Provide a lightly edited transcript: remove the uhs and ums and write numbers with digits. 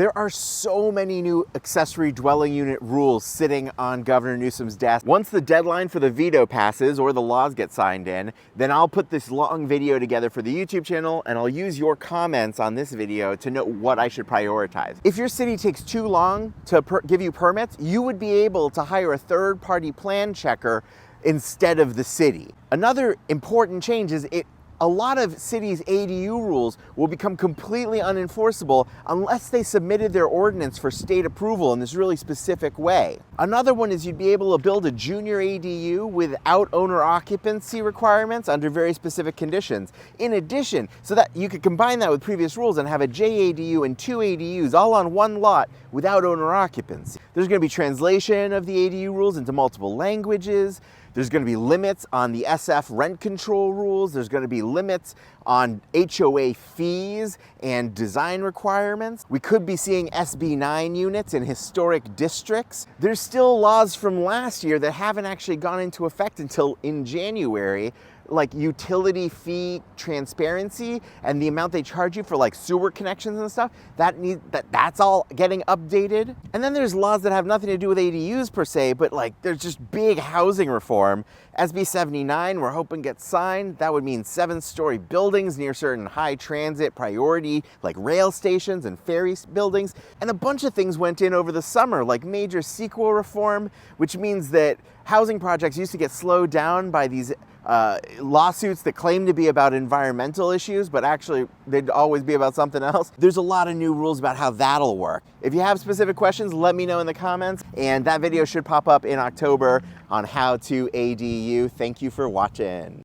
There are so many new accessory dwelling unit rules sitting on Governor Newsom's desk. Once the deadline for the veto passes or the laws get signed in, then I'll put this long video together for the YouTube channel, and I'll use your comments on this video to know what I should prioritize. If your city takes too long to give you permits, you would be able to hire a third-party plan checker instead of the city. Another important change is a lot of cities' ADU rules will become completely unenforceable unless they submitted their ordinance for state approval in this really specific way. Another one is you'd be able to build a junior ADU without owner occupancy requirements under very specific conditions. In addition, so that you could combine that with previous rules and have a JADU and two ADUs all on one lot without owner occupancy. There's going to be translation of the ADU rules into multiple languages. There's going to be limits on the SF rent control rules. There's going to be limits on HOA fees and design requirements. We could be seeing SB 9 units in historic districts. There's still laws from last year that haven't actually gone into effect until in January, like utility fee transparency and the amount they charge you for like sewer connections and stuff. That's all getting updated. And then there's laws that have nothing to do with ADUs per se, but like there's just big housing reform. SB 79 we're hoping gets signed. That would mean 7-story buildings near certain high transit priority like rail stations and ferry buildings. And a bunch of things went in over the summer, like major CEQA reform, which means that housing projects used to get slowed down by these lawsuits that claim to be about environmental issues, but actually they'd always be about something else. There's a lot of new rules about how that'll work. If you have specific questions, let me know in the comments, and that video should pop up in October on how to ADU. Thank you for watching.